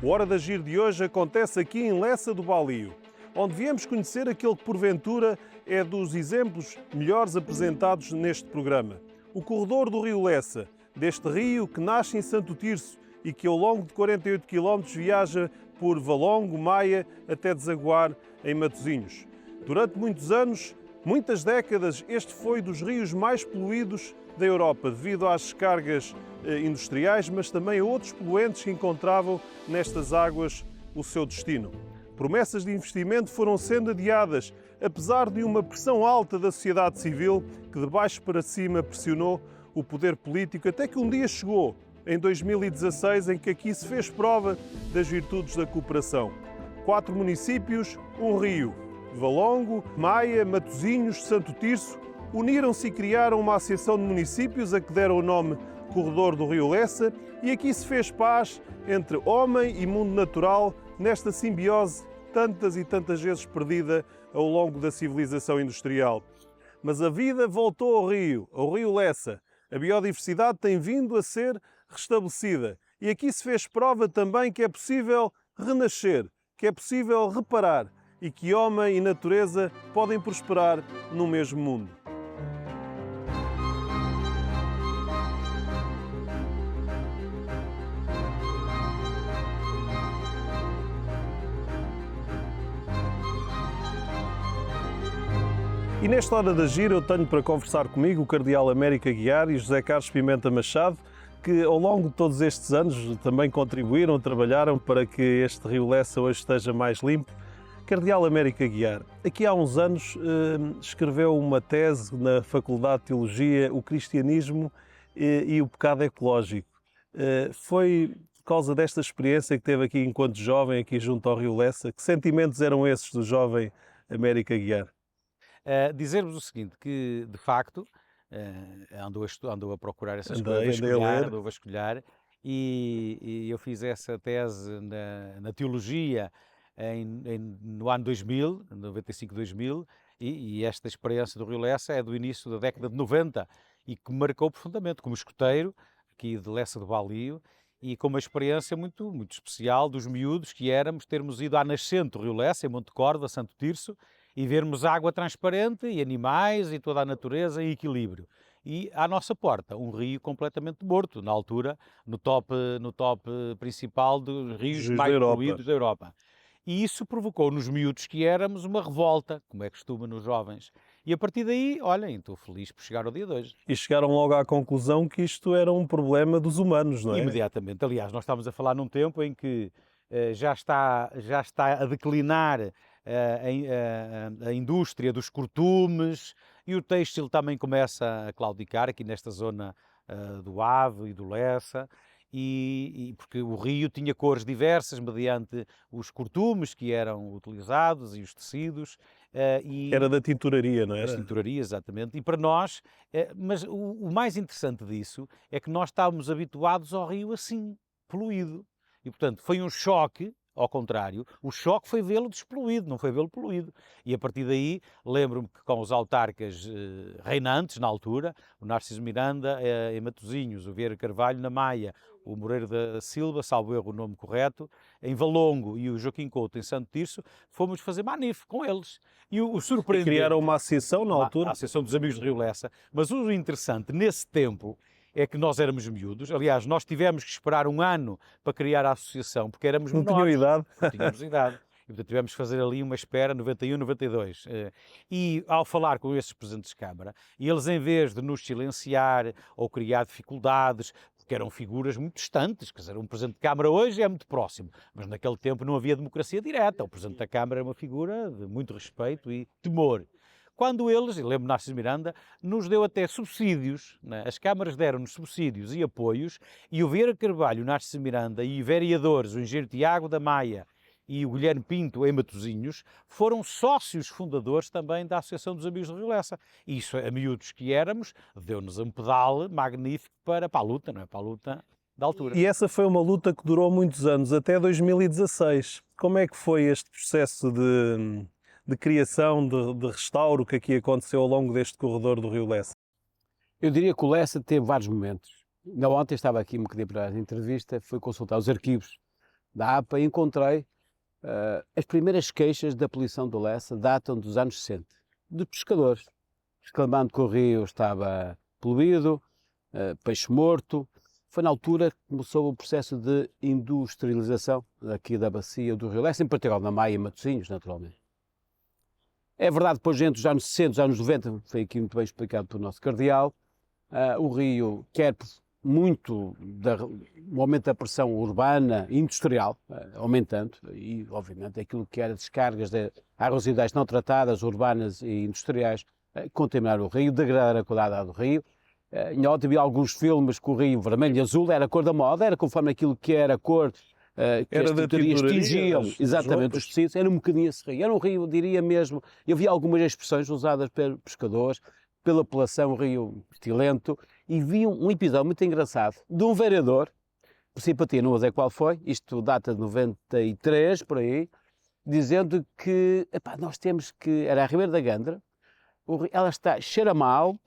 O Hora de Agir de hoje acontece aqui em Lessa do Balio, onde viemos conhecer aquele que porventura é dos exemplos melhores apresentados neste programa. O corredor do rio Lessa, deste rio que nasce em Santo Tirso e que ao longo de 48 km viaja por Valongo, Maia, até desaguar em Matosinhos. Durante muitos anos, muitas décadas, este foi dos rios mais poluídos da Europa, devido às descargas industriais, mas também a outros poluentes que encontravam nestas águas o seu destino. Promessas de investimento foram sendo adiadas, apesar de uma pressão alta da sociedade civil, que de baixo para cima pressionou o poder político, até que um dia chegou, em 2016, em que aqui se fez prova das virtudes da cooperação. 4 municípios, um rio, Valongo, Maia, Matosinhos, Santo Tirso, uniram-se e criaram uma associação de municípios a que deram o nome Corredor do Rio Lessa, e aqui se fez paz entre homem e mundo natural nesta simbiose tantas e tantas vezes perdida ao longo da civilização industrial. Mas a vida voltou ao Rio Lessa. A biodiversidade tem vindo a ser restabelecida e aqui se fez prova também que é possível renascer, que é possível reparar e que homem e natureza podem prosperar no mesmo mundo. E nesta Hora de Agir eu tenho para conversar comigo o Cardeal Américo Aguiar e José Carlos Pimenta Machado, que ao longo de todos estes anos também contribuíram, trabalharam para que este rio Lessa hoje esteja mais limpo. Cardeal Américo Aguiar, aqui há uns anos escreveu uma tese na Faculdade de Teologia, O Cristianismo e o Pecado Ecológico. Foi por causa desta experiência que teve aqui enquanto jovem, aqui junto ao rio Lessa, que sentimentos eram esses do jovem Américo Aguiar? Dizer-vos o seguinte, que de facto andou a procurar essas coisas, andou a vasculhar e eu fiz essa tese na teologia no ano 2000, 95-2000, e esta experiência do rio Lessa é do início da década de 90 e que me marcou profundamente como escoteiro aqui de Lessa do Balio e com uma experiência muito, muito especial dos miúdos que éramos, termos ido à nascente do rio Lessa, em Monte Corda, Santo Tirso, e vermos água transparente e animais e toda a natureza em equilíbrio. E à nossa porta, um rio completamente morto, na altura, no top principal dos rios mais poluídos da Europa. E isso provocou nos miúdos que éramos uma revolta, como é costume nos jovens. E a partir daí, olhem, estou feliz por chegar ao dia de hoje. E chegaram logo à conclusão que isto era um problema dos humanos, não é? Imediatamente. Aliás, nós estamos a falar num tempo em que já está a declinar a indústria dos cortumes e o têxtil também começa a claudicar aqui nesta zona do Ave e do Lessa, e porque o rio tinha cores diversas mediante os cortumes que eram utilizados e os tecidos. Era da tinturaria, não era? Das tinturarias, exatamente. E para nós, mas o mais interessante disso é que nós estávamos habituados ao rio assim, poluído. E, portanto, foi um choque. Ao contrário, o choque foi vê-lo despoluído, não foi vê-lo poluído. E a partir daí, lembro-me que com os autarcas reinantes na altura, o Narciso Miranda em Matosinhos, o Vieira Carvalho na Maia, o Moreira da Silva, salvo erro o nome correto, em Valongo e o Joaquim Couto em Santo Tirso, fomos fazer manif com eles. E o surpreendente... Criaram uma associação na altura? A Associação dos Amigos do Rio Lessa. Mas o interessante, nesse tempo, é que nós éramos miúdos. Aliás, nós tivemos que esperar um ano para criar a associação, porque éramos menores. Não tinham idade. Não tínhamos idade. E, portanto, tivemos que fazer ali uma espera, 91, 92. E, ao falar com esses presidentes de Câmara, eles, em vez de nos silenciar ou criar dificuldades, porque eram figuras muito distantes, quer dizer, um presidente de Câmara hoje é muito próximo, mas naquele tempo não havia democracia direta. O presidente da Câmara era uma figura de muito respeito e temor. Quando eles, e lembro Narciso Miranda, nos deu até subsídios, né? As câmaras deram-nos subsídios e apoios, e o Vieira Carvalho, o Narciso Miranda e vereadores, o engenheiro Tiago da Maia e o Guilherme Pinto em Matosinhos, foram sócios fundadores também da Associação dos Amigos do Rio Lessa. E isso, a miúdos que éramos, deu-nos um pedal magnífico para a luta, não é? Para a luta da altura. E essa foi uma luta que durou muitos anos, até 2016. Como é que foi este processo de criação, de restauro que aqui aconteceu ao longo deste corredor do rio Lessa? Eu diria que o Lessa teve vários momentos. Ainda ontem estava aqui um bocadinho para a entrevista, fui consultar os arquivos da APA, encontrei as primeiras queixas da poluição do Lessa datam dos anos 60, de pescadores, reclamando que o rio estava poluído, peixe morto. Foi na altura que começou o processo de industrialização aqui da bacia do Rio Lessa, em particular na Maia e Matosinhos, naturalmente. É verdade, depois, entre os anos 60 e os anos 90, foi aqui muito bem explicado pelo nosso cardeal, o rio quer muito o aumento da pressão urbana e industrial, aumentando, e obviamente aquilo que era descargas de águas residuais não tratadas, urbanas e industriais, contaminar o rio, degradar a qualidade do rio. Em ontem vi alguns filmes com o rio vermelho e azul, era a cor da moda, era conforme aquilo que era a cor que era as tintorias tingiam exatamente os tecidos, era um bocadinho esse rio. Era um rio, eu diria mesmo, eu vi algumas expressões usadas pelos pescadores, pela população, um rio estilento, e vi um episódio muito engraçado de um vereador, por simpatia, não sei qual foi, isto data de 93, por aí, dizendo que, nós temos que, era a Ribeira da Gandra, ela cheira mal,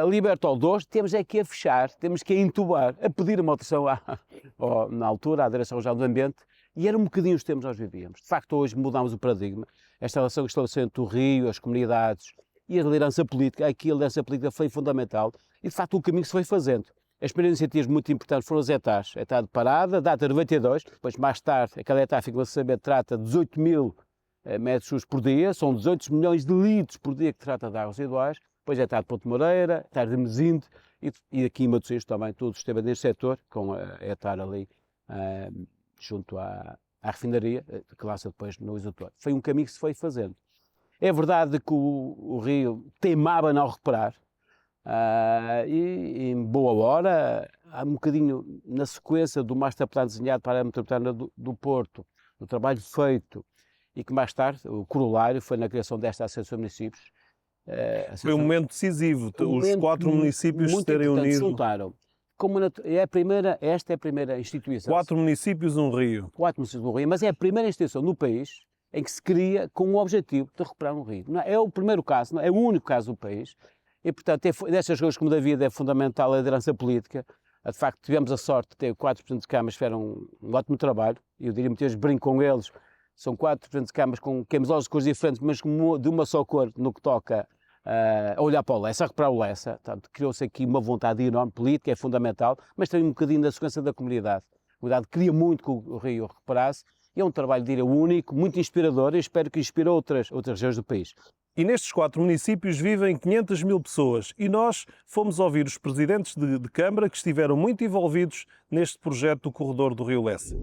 liberta odores, temos é que a fechar, temos que a entubar, a pedir uma alteração na altura à Direção-Geral do Ambiente, e era um bocadinho os tempos que nós vivíamos. De facto, hoje mudámos o paradigma, esta relação que estabeleceu entre o rio, as comunidades e a liderança política, aqui a liderança política foi fundamental, e de facto o caminho que se foi fazendo. As primeiras iniciativas muito importantes foram as ETAs, a ETA de parada, data de 92, depois mais tarde, aquela ETA, fica-se a saber, trata de 18 mil metros por dia, são 18 milhões de litros por dia que trata de águas residuais, depois a ETA de Ponte Moreira, a ETA de Mesinde, e aqui em Matosinhos também, todo o sistema deste setor, com a ETA ali junto à refinaria, que lança depois no exator. Foi um caminho que se foi fazendo. É verdade que o rio teimava não recuperar, e em boa hora, há um bocadinho na sequência do master plan desenhado para a metropolitana do Porto, do trabalho feito, e que mais tarde, o corolário foi na criação desta Associação de Municípios. Foi um momento decisivo, os 4 municípios se terem unido. Juntaram. Esta é a primeira instituição. 4 municípios, um rio. 4 municípios, um rio, mas é a primeira instituição no país em que se cria com o objetivo de recuperar um rio. Não é o primeiro caso, não é o único caso do país, e portanto, destas coisas como da vida, é fundamental a liderança política. De facto, tivemos a sorte de ter 4 presidentes de câmaras que fizeram um ótimo trabalho, e eu diria muitas vezes, brinco com eles, são 4 presidentes de câmaras com camisolas de cores diferentes, mas de uma só cor no que toca a olhar para o Lessa, a recuperar o Lessa. Portanto, criou-se aqui uma vontade enorme, política, é fundamental, mas também um bocadinho da sequência da comunidade. A comunidade queria muito que o rio recuperasse, e é um trabalho, diria, único, muito inspirador, e espero que inspire outras regiões do país. E nestes 4 municípios vivem 500 mil pessoas, e nós fomos ouvir os presidentes de Câmara que estiveram muito envolvidos neste projeto do corredor do Rio Lessa.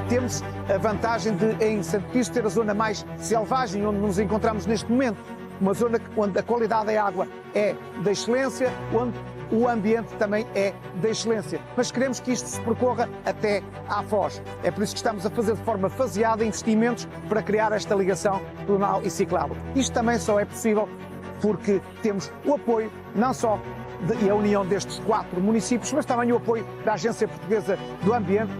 Temos a vantagem de, em Santo Cristo, ter a zona mais selvagem onde nos encontramos neste momento. Uma zona onde a qualidade da água é da excelência, onde o ambiente também é da excelência. Mas queremos que isto se percorra até à Foz. É por isso que estamos a fazer de forma faseada investimentos para criar esta ligação pedonal e ciclável. Isto também só é possível porque temos o apoio, não só e a união destes 4 municípios, mas também o apoio da Agência Portuguesa do Ambiente.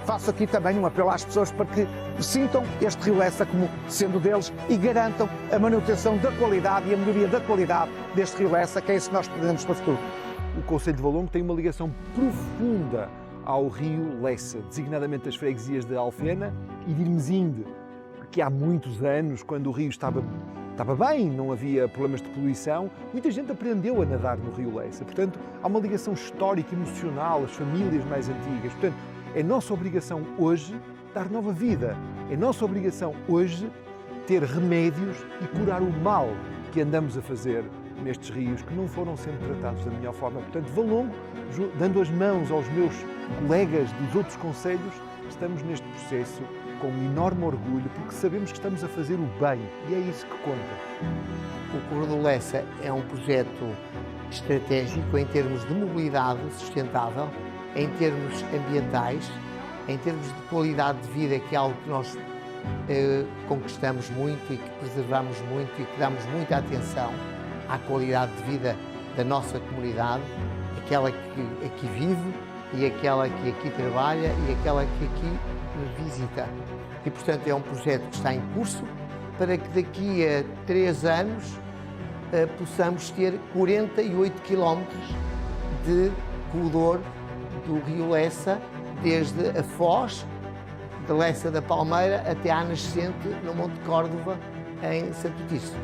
Faço aqui também um apelo às pessoas para que sintam este Rio Lessa como sendo deles e garantam a manutenção da qualidade e a melhoria da qualidade deste Rio Lessa, que é isso que nós pretendemos para o futuro. O Concelho de Valongo tem uma ligação profunda ao Rio Lessa, designadamente as freguesias de Alfena e de Irmesinde, que há muitos anos, quando o rio estava bem, não havia problemas de poluição, muita gente aprendeu a nadar no Rio Lessa. Portanto, há uma ligação histórica, emocional, as famílias mais antigas. Portanto, é nossa obrigação hoje dar nova vida. É nossa obrigação hoje ter remédios e curar o mal que andamos a fazer nestes rios que não foram sendo tratados da melhor forma. Portanto, Valongo, dando as mãos aos meus colegas dos outros concelhos, estamos neste processo com um enorme orgulho, porque sabemos que estamos a fazer o bem e é isso que conta. O Corredor Lessa é um projeto estratégico em termos de mobilidade sustentável, em termos ambientais, em termos de qualidade de vida, que é algo que nós conquistamos muito e que preservamos muito e que damos muita atenção à qualidade de vida da nossa comunidade, aquela que aqui vive e aquela que aqui trabalha e aquela que aqui nos visita. E, portanto, é um projeto que está em curso para que daqui a 3 anos possamos ter 48 quilómetros de corredor do rio Lessa, desde a Foz, de Lessa da Palmeira, até à nascente no Monte Córdova, em Santo Tirso.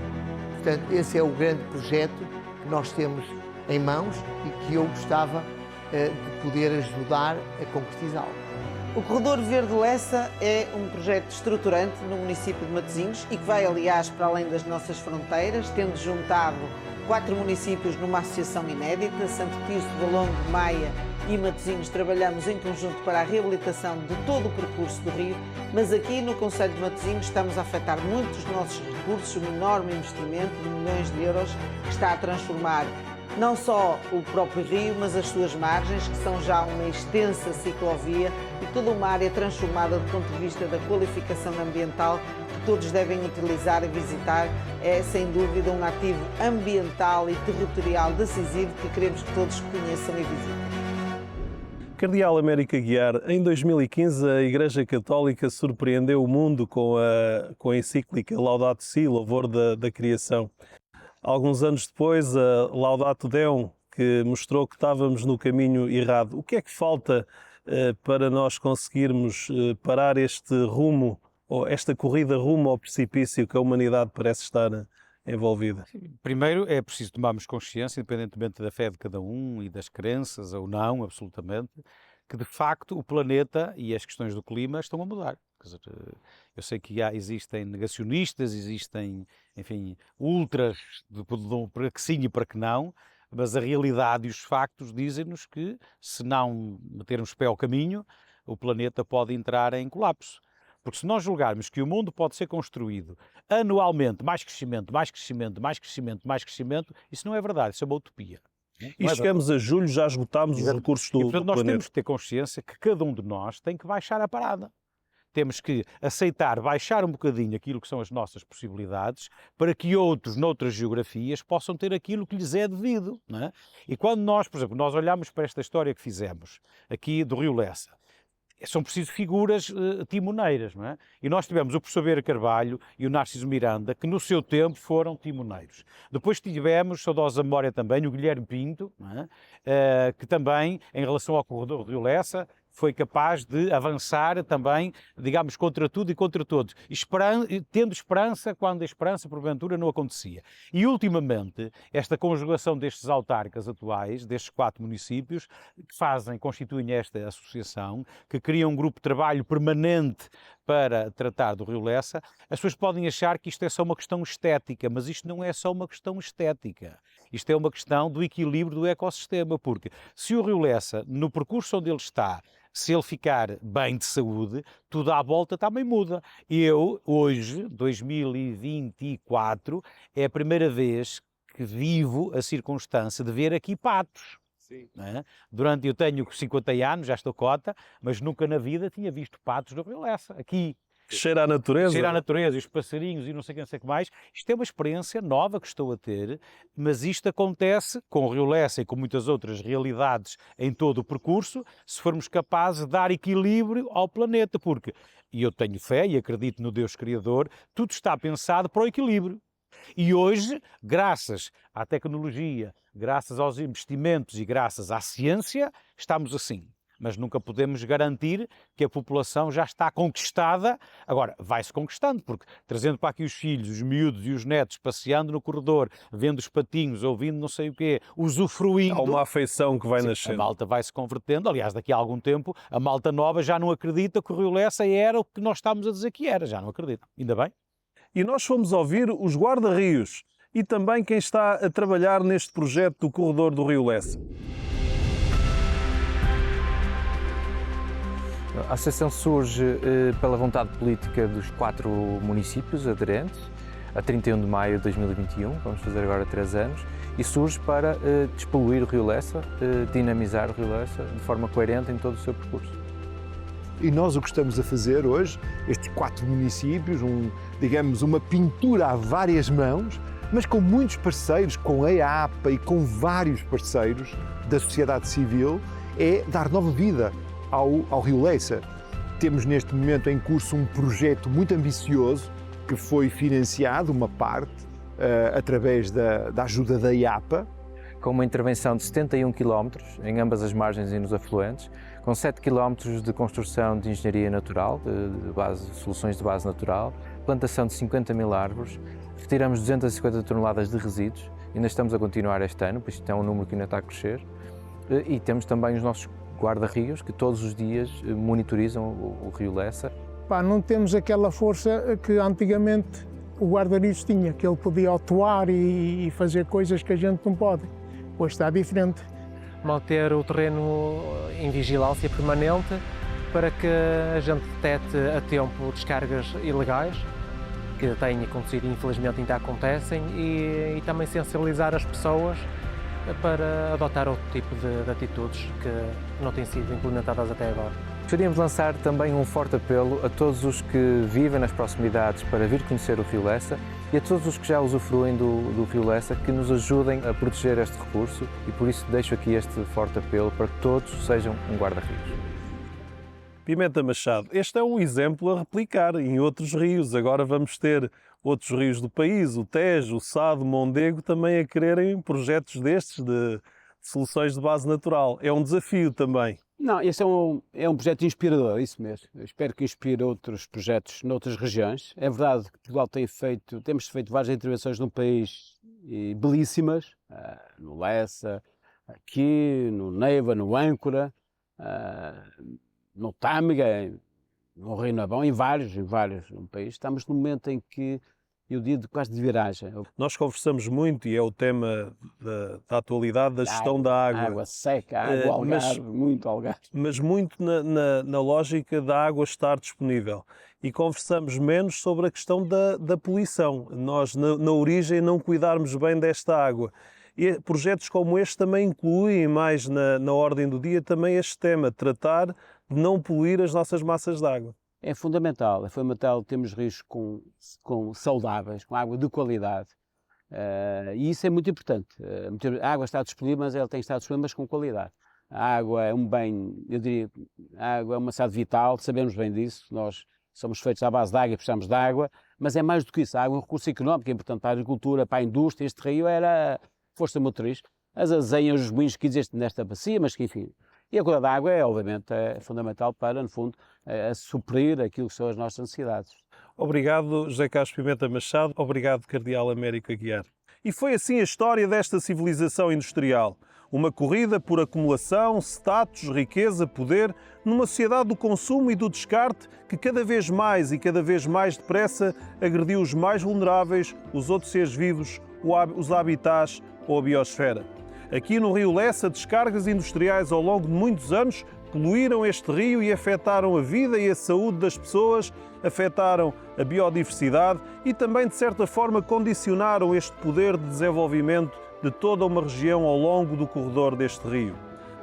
Portanto, esse é o grande projeto que nós temos em mãos e que eu gostava de poder ajudar a concretizá-lo. O Corredor Verde Lessa é um projeto estruturante no município de Matosinhos e que vai, aliás, para além das nossas fronteiras, tendo juntado 4 municípios numa associação inédita, Santo Tirso, Valongo, Maia e Matosinhos. Trabalhamos em conjunto para a reabilitação de todo o percurso do rio, mas aqui no Concelho de Matosinhos estamos a afetar muitos dos nossos recursos, um enorme investimento de milhões de euros que está a transformar não só o próprio rio, mas as suas margens, que são já uma extensa ciclovia e toda uma área transformada do ponto de vista da qualificação ambiental que todos devem utilizar e visitar. É, sem dúvida, um ativo ambiental e territorial decisivo que queremos que todos conheçam e visitem. Cardeal Américo Aguiar, em 2015 a Igreja Católica surpreendeu o mundo com a encíclica Laudato Si, louvor da criação. Alguns anos depois, a Laudato Deum, que mostrou que estávamos no caminho errado. O que é que falta para nós conseguirmos parar este rumo, ou esta corrida rumo ao precipício que a humanidade parece estar envolvida? Primeiro é preciso tomarmos consciência, independentemente da fé de cada um e das crenças ou não, absolutamente, que de facto o planeta e as questões do clima estão a mudar. Quer dizer, eu sei que existem negacionistas, existem, enfim, ultras para que sim e para que não, mas a realidade e os factos dizem-nos que, se não metermos pé ao caminho, o planeta pode entrar em colapso. Porque se nós julgarmos que o mundo pode ser construído anualmente, mais crescimento, mais crescimento, mais crescimento, mais crescimento, isso não é verdade, isso é uma utopia. E chegamos a julho, já esgotámos os recursos do portanto, nós planeta. Temos que ter consciência que cada um de nós tem que baixar a parada. Temos que aceitar, baixar um bocadinho aquilo que são as nossas possibilidades para que outros, noutras geografias, possam ter aquilo que lhes é devido. Não é? E quando nós, por exemplo, nós olhamos para esta história que fizemos aqui do Rio Lessa, são precisas figuras timoneiras, não é? E nós tivemos o professor Beira Carvalho e o Narciso Miranda, que no seu tempo foram timoneiros. Depois tivemos, saudosa memória também, o Guilherme Pinto, não é? Que também, em relação ao corredor do Rio Lessa, foi capaz de avançar também, digamos, contra tudo e contra todos, tendo esperança quando a esperança, porventura, não acontecia. E, ultimamente, esta conjugação destes autarcas atuais, destes 4 municípios, que constituem esta associação, que cria um grupo de trabalho permanente para tratar do Rio Lessa. As pessoas podem achar que isto é só uma questão estética, mas isto não é só uma questão estética. Isto é uma questão do equilíbrio do ecossistema, porque se o Rio Lessa, no percurso onde ele está, se ele ficar bem de saúde, tudo à volta também muda. Eu, hoje, 2024, é a primeira vez que vivo a circunstância de ver aqui patos. Sim. Não é? Eu tenho 50 anos, já estou cota, mas nunca na vida tinha visto patos do Rio Lessa, aqui. Cheira à natureza. Cheira à natureza, e os passarinhos e não sei o que mais. Isto é uma experiência nova que estou a ter, mas isto acontece com o Rio Lessa e com muitas outras realidades em todo o percurso, se formos capazes de dar equilíbrio ao planeta, porque, e eu tenho fé e acredito no Deus Criador, tudo está pensado para o equilíbrio. E hoje, graças à tecnologia, graças aos investimentos e graças à ciência, estamos assim. Mas nunca podemos garantir que a população já está conquistada. Agora, vai-se conquistando, porque trazendo para aqui os filhos, os miúdos e os netos, passeando no corredor, vendo os patinhos, ouvindo não sei o quê, usufruindo... Há uma afeição que vai nascendo. A malta vai-se convertendo. Aliás, daqui a algum tempo, a malta nova já não acredita que o Rio Lessa era o que nós estamos a dizer que era. Já não acredita. Ainda bem. E nós fomos ouvir os guarda-rios e também quem está a trabalhar neste projeto do corredor do Rio Lessa. A associação surge pela vontade política dos 4 municípios aderentes, a 31 de maio de 2021, vamos fazer agora 3 anos, e surge para despoluir o Rio Lessa, dinamizar o Rio Lessa de forma coerente em todo o seu percurso. E nós o que estamos a fazer hoje, estes 4 municípios, digamos, uma pintura a várias mãos, mas com muitos parceiros, com a APA e com vários parceiros da sociedade civil, é dar nova vida ao Rio Lessa. Temos neste momento em curso um projeto muito ambicioso que foi financiado, uma parte, através da ajuda da IAPA. Com uma intervenção de 71 km em ambas as margens e nos afluentes, com 7 km de construção de engenharia natural, soluções de base natural, plantação de 50 mil árvores, retiramos 250 toneladas de resíduos, ainda estamos a continuar este ano, pois isto é um número que ainda está a crescer, e temos também os nossos guarda-rios que todos os dias monitorizam o rio Lessa. Não temos aquela força que antigamente o guarda-rios tinha, que ele podia atuar e fazer coisas que a gente não pode. Hoje está diferente. Manter o terreno em vigilância permanente para que a gente detecte a tempo descargas ilegais, que têm acontecido e infelizmente ainda acontecem, e também sensibilizar as pessoas para adotar outro tipo de atitudes que não têm sido implementadas até agora. Gostaríamos de lançar também um forte apelo a todos os que vivem nas proximidades para vir conhecer o rio Lessa e a todos os que já usufruem do rio Lessa que nos ajudem a proteger este recurso, e por isso deixo aqui este forte apelo para que todos sejam um guarda-rios. Pimenta Machado, este é um exemplo a replicar em outros rios. Agora vamos ter outros rios do país, o Tejo, o Sado, o Mondego, também a quererem projetos destes de soluções de base natural. É um desafio também. Não, esse é um projeto inspirador, isso mesmo. Eu espero que inspire outros projetos noutras regiões. É verdade que Portugal temos feito várias intervenções no país belíssimas, no Lessa, aqui, no Neiva, no Âncora, no Tâmega, no Rio Navão, em vários no país. Estamos num momento em que eu digo quase de viragem. Nós conversamos muito, e é o tema da atualidade, da gestão da água. Água seca, água algarve, muito algarve. Mas muito na lógica da água estar disponível. E conversamos menos sobre a questão da poluição. Nós, na origem, não cuidarmos bem desta água. E projetos como este também incluem mais na ordem do dia também este tema, tratar de não poluir as nossas massas de água. É fundamental termos rios saudáveis, com água de qualidade, e isso é muito importante. A água está disponível, mas ela tem que estar disponível, mas com qualidade. A água é um bem, eu diria, a água é uma necessidade vital, sabemos bem disso, nós somos feitos à base de água e precisamos de água, mas é mais do que isso. A água é um recurso económico, é importante para a agricultura, para a indústria. Este rio era força motriz, as azenhas, os moinhos que existem nesta bacia, mas que enfim. E a qualidade da água é, obviamente, fundamental para, no fundo, suprir aquilo que são as nossas necessidades. Obrigado, José Carlos Pimenta Machado. Obrigado, Cardeal Américo Aguiar. E foi assim a história desta civilização industrial. Uma corrida por acumulação, status, riqueza, poder, numa sociedade do consumo e do descarte que cada vez mais e cada vez mais depressa agrediu os mais vulneráveis, os outros seres vivos, os habitats ou a biosfera. Aqui no rio Lessa, descargas industriais ao longo de muitos anos poluíram este rio e afetaram a vida e a saúde das pessoas, afetaram a biodiversidade e também, de certa forma, condicionaram este poder de desenvolvimento de toda uma região ao longo do corredor deste rio.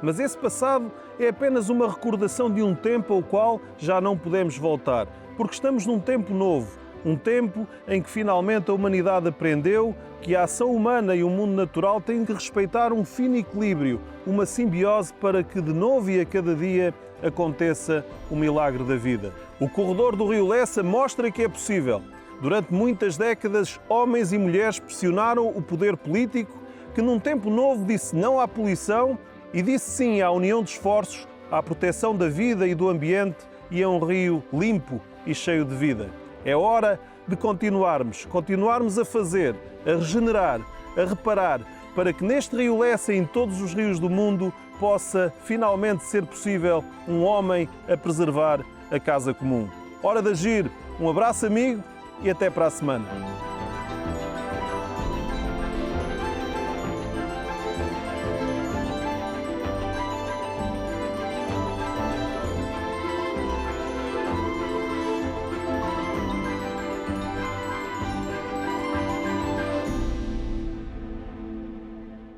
Mas esse passado é apenas uma recordação de um tempo ao qual já não podemos voltar, porque estamos num tempo novo, um tempo em que finalmente a humanidade aprendeu que a ação humana e o mundo natural têm que respeitar um fino equilíbrio, uma simbiose para que de novo e a cada dia aconteça o milagre da vida. O corredor do rio Lessa mostra que é possível. Durante muitas décadas, homens e mulheres pressionaram o poder político que num tempo novo disse não à poluição e disse sim à união de esforços, à proteção da vida e do ambiente e a um rio limpo e cheio de vida. É hora de continuarmos a fazer, a regenerar, a reparar, para que neste rio Lessa e em todos os rios do mundo possa finalmente ser possível um homem a preservar a casa comum. Hora de agir. Um abraço, amigo, e até para a semana.